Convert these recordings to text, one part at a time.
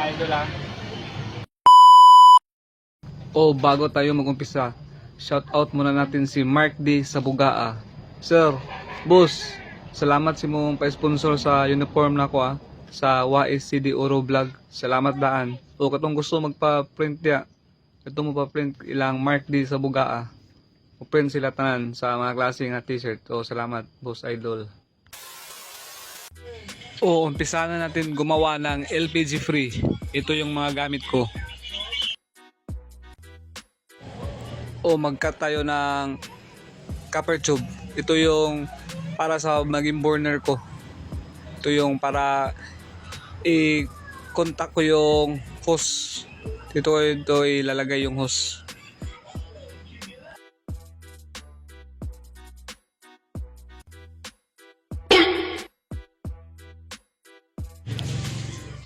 idol ha. O bago tayo mag-umpisa, shout out muna natin si Mark D. sa Bugaa. Sir, boss, salamat si mong pa-sponsor sa uniform na ko sa YSCD Oro Vlog. Salamat daan. O katong gusto magpa-print ya, ito mo pa-print ilang Mark D. sa Bugaa. O-print sila tanan sa mga klase nga t-shirt. O salamat, boss idol. O umpisa na natin gumawa ng LPG free. Ito yung mga gamit ko. O mag-cut tayo ng copper tube. Ito yung para sa maging burner ko. Ito yung para i-contact ko yung hose. Dito ko ito ilalagay yung hose.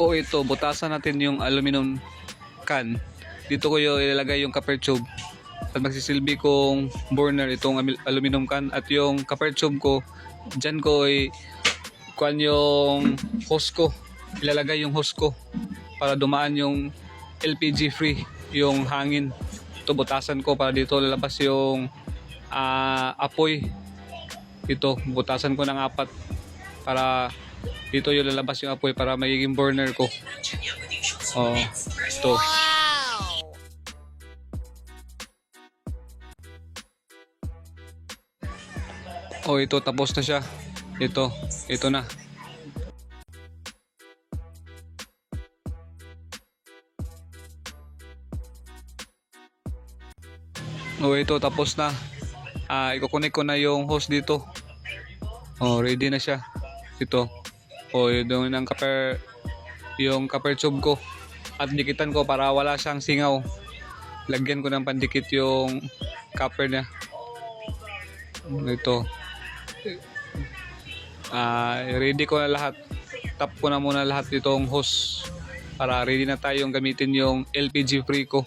O ito, butasan natin yung aluminum can. Dito ko yung ilalagay yung copper tube. At magsisilbi kong burner itong aluminum can, at yung copper tube ko dyan ko kuan yung hose ko, ilalagay yung hose ko para dumaan yung LPG free, yung hangin. Ito butasan ko para dito lalabas yung apoy. Ito butasan ko ng 4 para dito yung lalabas yung apoy para magiging burner ko. Ito. Ito tapos na siya. Ito na. Ito tapos na. Iko-connect ko na yung hose dito. Ready na siya. Ito. Yung copper tube ko. At dikitan ko para wala siyang singaw. Lagyan ko ng pandikit yung copper niya. Ito. Ready ko na lahat. Tap ko na muna lahat itong hose para ready na tayong gamitin yung LPG free ko.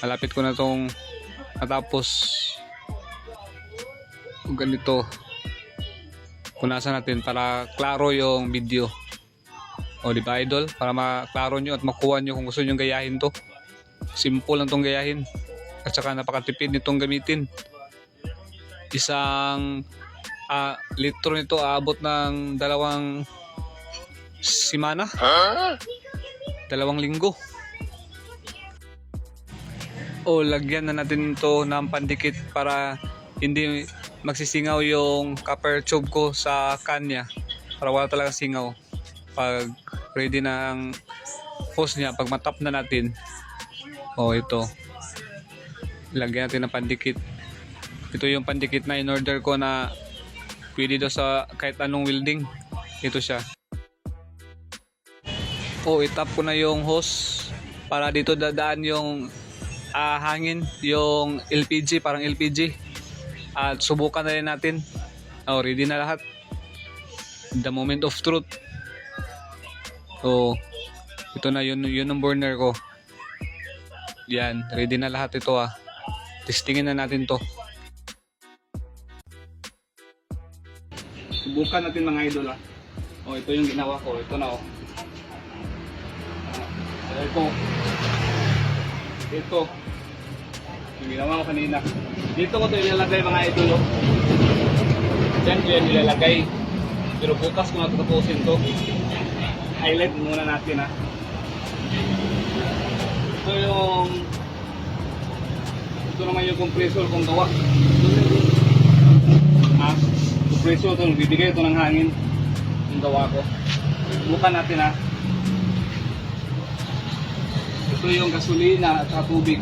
Malapit ko na itong natapos. Ganito punasan natin para klaro yung video. Diba idol? Para maklaro nyo at makuha nyo kung gusto nyo gayahin to. Simple lang tong gayahin. At saka napakatipid nitong gamitin. Isang litro nito aabot ng 2 simana. 2 linggo. Lagyan na natin ito ng pandikit para hindi magsisingaw yung copper tube ko sa kanya. Para wala talagang singaw. Pag ready na ang hose niya, pag matap na natin. Ito. Lagyan natin ng pandikit. Ito yung pandikit na in-order ko na pwede daw sa kahit anong welding. Ito siya. Itap ko na yung hose para dito dadaan yung hangin, yung LPG, parang LPG. At subukan na rin natin. Ready na lahat. The moment of truth. Ito na yun ang burner ko. Yan, ready na lahat ito Testingin na natin to. Subukan natin mga idol ito yung ginawa ko. Ito na Ito yung ginawa ko kanina. Dito ko ito ilalagay mga idol Diyan ko yan ilalagay. Pero bukas ko natatapusin to. Highlight muna natin Ito naman yung compressor kong gawa. Compressor ito, nagbibigay ito ng hangin. Yung gawa ko. Bukan natin Ito yung gasolina at tubig.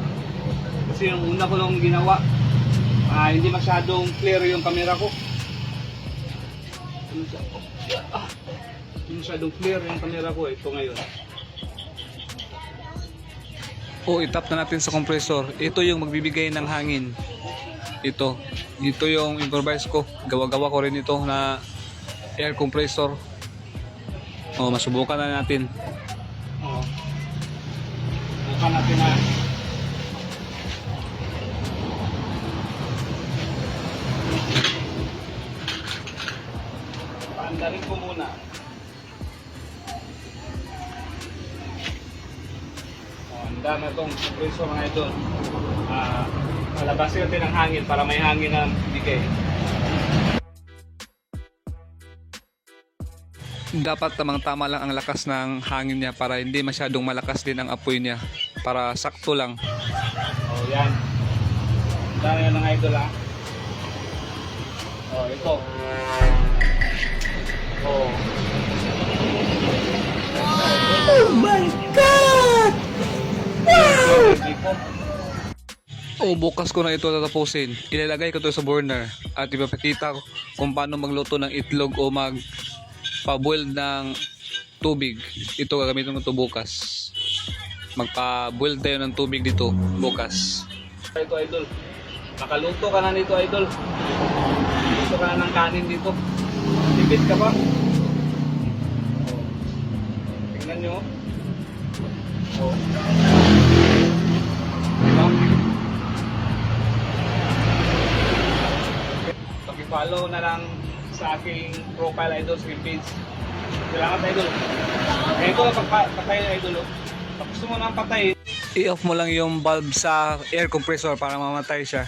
Kasi yung una ko lang ginawa, hindi masyadong clear yung camera ko. Hindi masyadong clear yung camera ko. Ito ngayon. Itap na natin sa compressor. Ito yung magbibigay ng hangin. Ito yung improvise ko. Gawa-gawa ko rin ito na air compressor. Masubukan na natin. Subukan natin Paandarin ko muna. Dama itong compressor mga idol. Malabasin natin ang hangin para may hangin na bigay. Dapat tamang-tama lang ang lakas ng hangin niya para hindi masyadong malakas din ang apoy niya. Para sakto lang. Oh, yan. Dami yan mga idol ha. Oh, ito. Oh. Oh my God! Wow! Oh, bukas ko na ito tatapusin. Ilalagay ko ito sa burner at ipapakita ko kung paano magluto ng itlog o magpa-boil ng tubig. Ito gagamitin ko ito bukas. Magpa-boil tayo ng tubig dito bukas. Ito idol. Nakaluto ka na nito idol. Luto ka na ng kanin dito. Tipid ka pa. Tingnan nyo. Oh. Diba? Paki-follow na lang sa aking profile idol sa page. Salamat idol. Ito patay idol. Pag gusto mo nang patay, i-off mo lang yung bulb sa air compressor para mamatay siya.